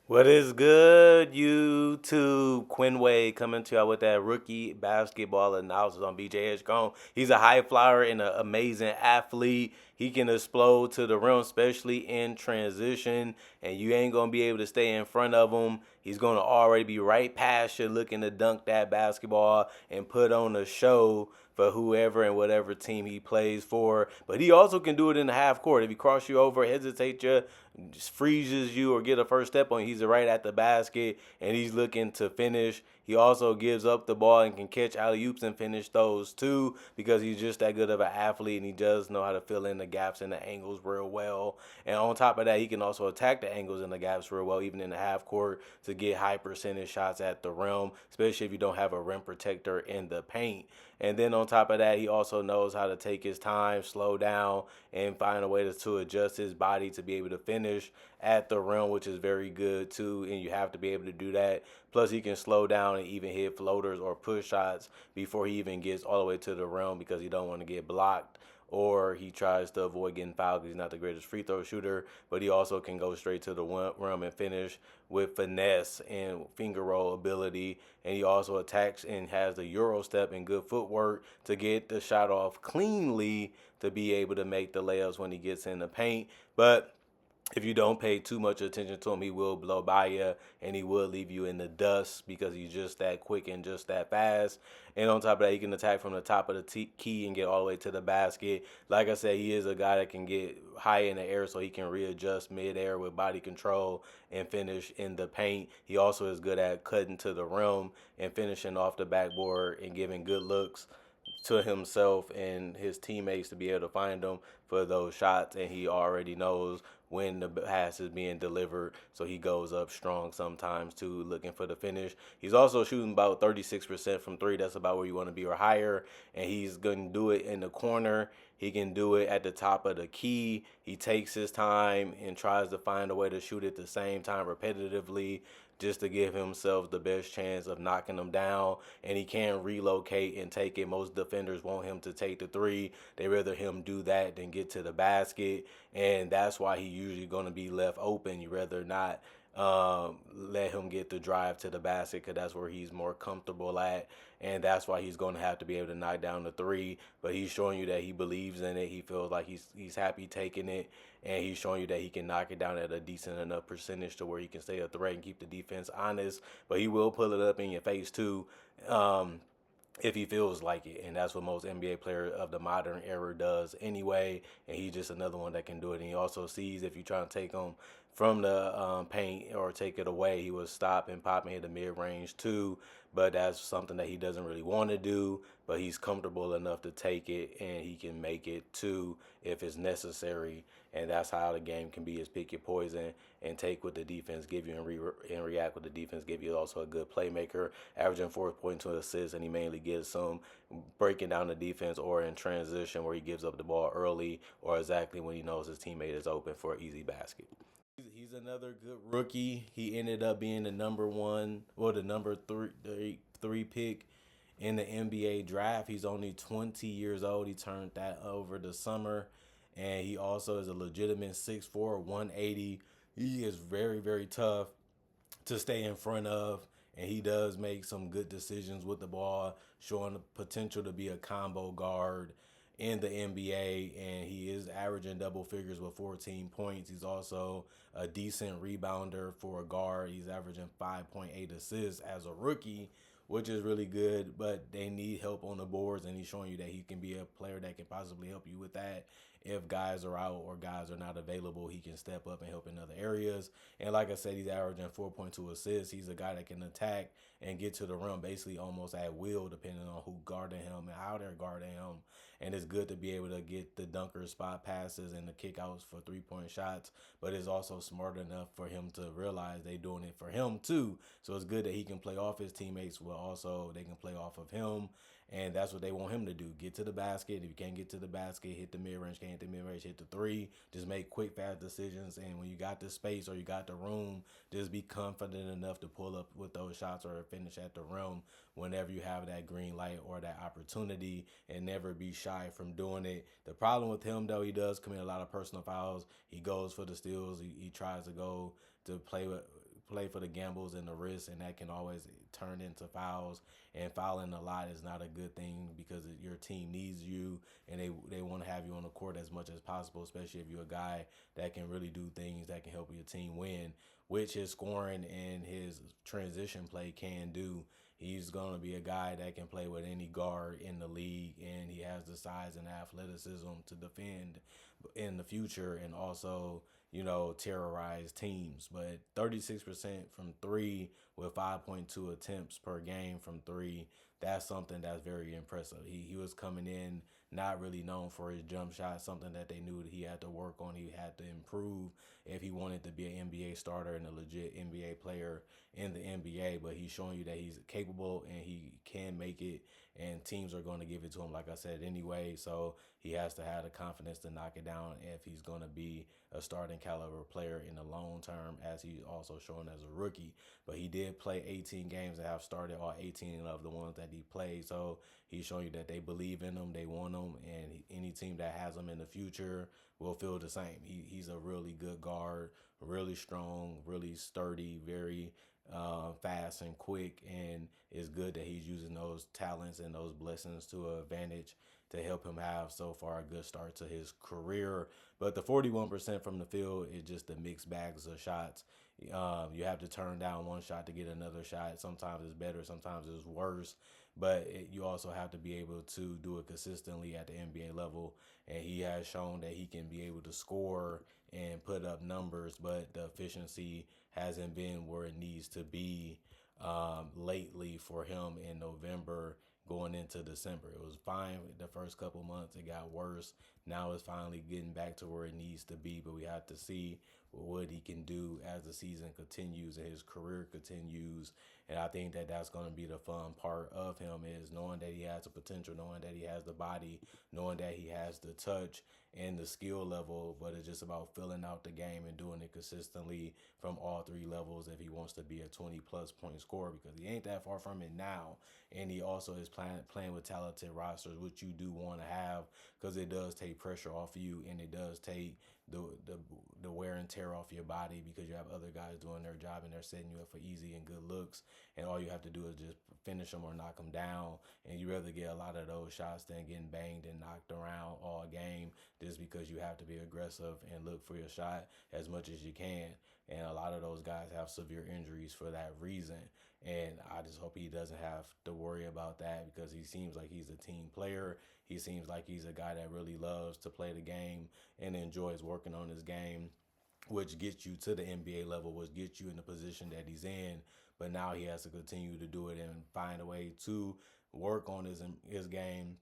What is good, YouTube? Quinn Wade coming to y'all with that rookie basketball analysis on VJ Edgecombe. He's a high flyer and an amazing athlete. He can explode to the rim, especially in transition, and you ain't gonna be able to stay in front of him. He's gonna already be right past you, looking to dunk that basketball and put on a show for whoever and whatever team he plays for. But he also can do it in the half court. If he cross you over, hesitate you, just freezes you or get a first step on you, he's right at the basket and he's looking to finish. He also gives up the ball and can catch alley oops and finish those too because he's just that good of an athlete and he does know how to fill in the gaps and the angles real well. And on top of that, he can also attack the angles and the gaps real well, even in the half court, to get high percentage shots at the rim, especially if you don't have a rim protector in the paint. And then on top of that, he also knows how to take his time, slow down, and find a way to adjust his body to be able to finish at the rim, which is very good too. And you have to be able to do that. Plus, he can slow down and even hit floaters or push shots before he even gets all the way to the rim because he don't want to get blocked or he tries to avoid getting fouled because he's not the greatest free throw shooter, but he also can go straight to the rim and finish with finesse and finger roll ability. And he also attacks and has the Euro step and good footwork to get the shot off cleanly to be able to make the layups when he gets in the paint. But if you don't pay too much attention to him, he will blow by you and he will leave you in the dust because he's just that quick and just that fast. And on top of that, he can attack from the top of the key and get all the way to the basket. Like I said, he is a guy that can get high in the air so he can readjust midair with body control and finish in the paint. He also is good at cutting to the rim and finishing off the backboard and giving good looks to himself and his teammates to be able to find him for those shots, and he already knows when the pass is being delivered, so he goes up strong sometimes too, looking for the finish. He's also shooting about 36% from three. That's about where you want to be or higher, and he's going to do it in the corner. He can do it at the top of the key. He takes his time and tries to find a way to shoot at the same time repetitively just to give himself the best chance of knocking them down. And he can relocate and take it. Most defenders want him to take the three. They rather him do that than get to the basket. And that's why he usually going to be left open. You rather not let him get the drive to the basket because that's where he's more comfortable at. And that's why he's going to have to be able to knock down the three. But he's showing you that he believes in it. He feels like he's happy taking it, and he's showing you that he can knock it down at a decent enough percentage to where he can stay a threat and keep the defense honest. But he will pull it up in your face too. If he feels like it. And that's what most NBA players of the modern era does anyway. And he's just another one that can do it. And he also sees if you try to take him from the paint or take it away, he will stop and pop and hit the mid range too. But that's something that he doesn't really want to do. But he's comfortable enough to take it and he can make it too if it's necessary. And that's how the game can be: is pick your poison and take what the defense give you and react what the defense give you. Also a good playmaker, averaging 4.2 assists, and he mainly gets some breaking down the defense or in transition where he gives up the ball early or exactly when he knows his teammate is open for an easy basket. He's another good rookie. He ended up being the number one, or the number three pick in the NBA draft. He's only 20 years old. He turned that over the summer, and he also is a legitimate 6'4", 180. He is very, very tough to stay in front of, and he does make some good decisions with the ball, showing the potential to be a combo guard in the NBA. And he is averaging double figures with 14 points. He's also a decent rebounder for a guard. He's averaging 5.8 assists as a rookie, which is really good, but they need help on the boards, and he's showing you that he can be a player that can possibly help you with that. If guys are out or guys are not available, he can step up and help in other areas. And like I said, he's averaging 4.2 assists. He's a guy that can attack and get to the rim basically almost at will, depending on who guarding him and how they're guarding him. And it's good to be able to get the dunker spot passes and the kickouts for 3-point shots, but it's also smart enough for him to realize they're doing it for him too. So it's good that he can play off his teammates, but also they can play off of him. And that's what they want him to do. Get to the basket. If you can't get to the basket, hit the mid-range. Can't hit the mid-range, hit the three. Just make quick, fast decisions. And when you got the space or you got the room, just be confident enough to pull up with those shots or finish at the rim whenever you have that green light or that opportunity, and never be shy from doing it. The problem with him, though, he does commit a lot of personal fouls. He goes for the steals. He tries to go to play with play for the gambles and the risks, and that can always turn into fouls. And fouling a lot is not a good thing because your team needs you, and they want to have you on the court as much as possible, especially if you're a guy that can really do things that can help your team win, which his scoring and his transition play can do. He's going to be a guy that can play with any guard in the league, and he has the size and athleticism to defend in the future and also, terrorize teams. But 36% from three with 5.2 attempts per game from three, that's something that's very impressive. He was coming in not really known for his jump shot, something that they knew that he had to work on. He had to improve if he wanted to be an NBA starter and a legit NBA player in the NBA. But he's showing you that he's capable and he can make it, and teams are going to give it to him, like I said, anyway. So he has to have the confidence to knock it down if he's going to be a starting caliber player in the long term, as he's also shown as a rookie. But he did play 18 games and have started all 18 of the ones that he played. So he's showing you that they believe in him, they want him, and any team that has him in the future will feel the same. He's a really good guard, really strong, really sturdy, very fast and quick, and it's good that he's using those talents and those blessings to advantage to help him have so far a good start to his career. But the 41% from the field is just the mixed bags of shots. You have to turn down one shot to get another shot. Sometimes it's better, sometimes it's worse. But you also have to be able to do it consistently at the NBA level. And he has shown that he can be able to score and put up numbers, but the efficiency hasn't been where it needs to be lately for him in November going into December. It was fine the first couple months. It got worse. Now it's finally getting back to where it needs to be, but we have to see what he can do as the season continues and his career continues. And I think that that's going to be the fun part of him, is knowing that he has the potential, knowing that he has the body, knowing that he has the touch and the skill level, but it's just about filling out the game and doing it consistently from all three levels if he wants to be a 20-plus point scorer, because he ain't that far from it now. And he also is playing with talented rosters, which you do want to have, because it does take pressure off of you, and it does take the wear and tear off your body, because you have other guys doing their job and they're setting you up for easy and good looks, and all you have to do is just finish them or knock them down. And you rather get a lot of those shots than getting banged and knocked around all game, just because you have to be aggressive and look for your shot as much as you can. And a lot of those guys have severe injuries for that reason. And I just hope he doesn't have to worry about that, because he seems like he's a team player. He seems like he's a guy that really loves to play the game and enjoys working on his game, which gets you to the NBA level, which gets you in the position that he's in. But now he has to continue to do it and find a way to work on his game,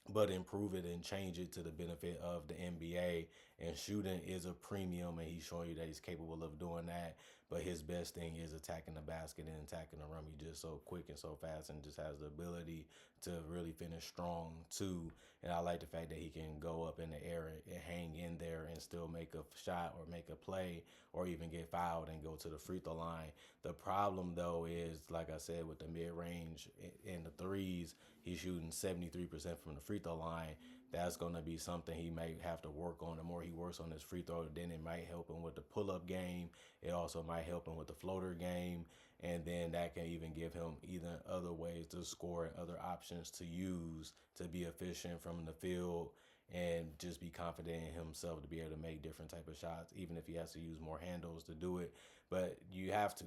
but improve it and change it to the benefit of the NBA. And shooting is a premium, and he's showing you that he's capable of doing that. But his best thing is attacking the basket and attacking the rim. He's just so quick and so fast, and just has the ability to really finish strong too. And I like the fact that he can go up in the air and hang in there and still make a shot or make a play or even get fouled and go to the free throw line. The problem though is, like I said, with the mid range and the threes, he's shooting 73% from the free throw line. That's going to be something he may have to work on. The more he works on his free throw, then it might help him with the pull-up game. It also might help him with the floater game. And then that can even give him either other ways to score and other options to use to be efficient from the field, and just be confident in himself to be able to make different type of shots, even if he has to use more handles to do it. But you have to.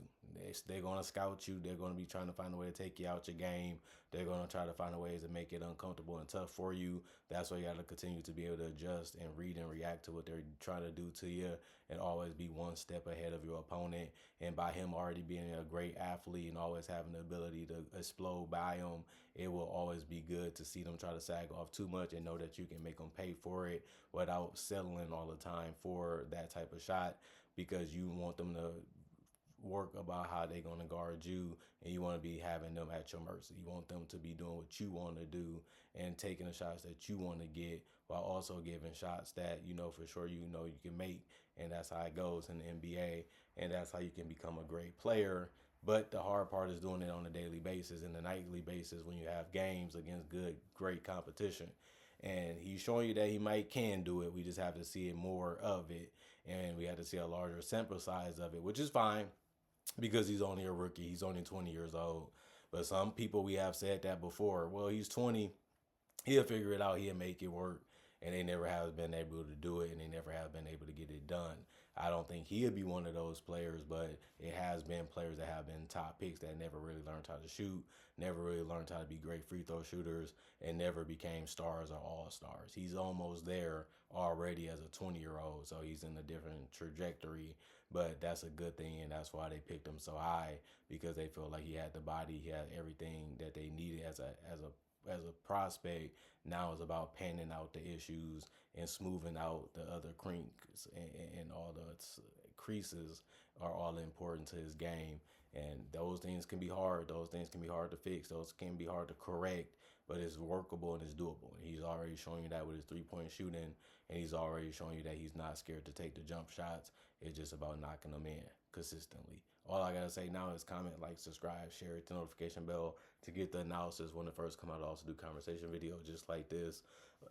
They're going to scout you. They're going to be trying to find a way to take you out your game. They're going to try to find a ways to make it uncomfortable and tough for you. That's why you got to continue to be able to adjust and read and react to what they're trying to do to you, and always be one step ahead of your opponent. And by him already being a great athlete and always having the ability to explode by him, it will always be good to see them try to sag off too much and know that you can make them pay for it without settling all the time for that type of shot, because you want them to work about how they're going to guard you, and you want to be having them at your mercy. You want them to be doing what you want to do and taking the shots that you want to get, while also giving shots that you know for sure you can make. And that's how it goes in the NBA, and that's how you can become a great player. But the hard part is doing it on a daily basis and a nightly basis when you have games against great competition. And he's showing you that he can do it. We just have to see it more of it, and we have to see a larger sample size of it, which is fine. because he's only a rookie. He's only 20 years old. But some people, we have said that before. Well, he's 20. He'll figure it out. He'll make it work. And they never have been able to do it, and they never have been able to get it done. I don't think he'll be one of those players, but it has been players that have been top picks that never really learned how to shoot, never really learned how to be great free throw shooters, and never became stars or all stars. He's almost there already as a 20-year-old, so he's in a different trajectory. But that's a good thing, and that's why they picked him so high, because they feel like he had the body, he had everything that they needed as a prospect. Now it's about panning out the issues and smoothing out the other crinks, and all the creases are all important to his game. And those things can be hard. Those things can be hard to fix. Those can be hard to correct, but it's workable and it's doable. He's already showing you that with his 3-point shooting, and he's already showing you that he's not scared to take the jump shots. It's just about knocking them in consistently. All I gotta say now is comment, like, subscribe, share, hit the notification bell to get the analysis when it first come out. I also do conversation videos just like this,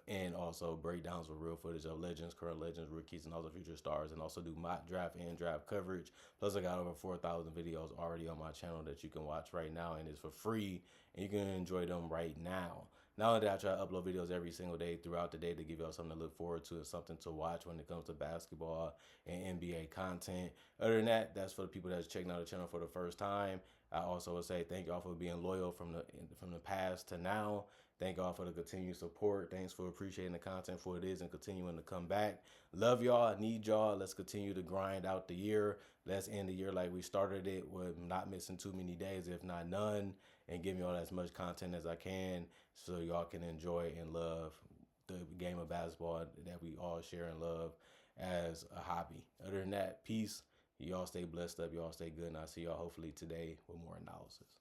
and also breakdowns with real footage of legends, current legends, rookies, and other future stars, and also do mock draft and draft coverage. Plus, I got over 4,000 videos already on my channel that you can watch right now, and it's for free, and you can enjoy them right now. Not only that, I try to upload videos every single day throughout the day to give y'all something to look forward to and something to watch when it comes to basketball and NBA content. Other than that, that's for the people that's checking out the channel for the first time. I also would say thank y'all for being loyal from the past to now. Thank y'all for the continued support. Thanks for appreciating the content for what it is and continuing to come back. Love y'all. Need y'all. Let's continue to grind out the year. Let's end the year like we started it, with not missing too many days, if not none, and giving y'all as much content as I can so y'all can enjoy and love the game of basketball that we all share and love as a hobby. Other than that, peace. Y'all stay blessed up. Y'all stay good. And I'll see y'all hopefully today with more analysis.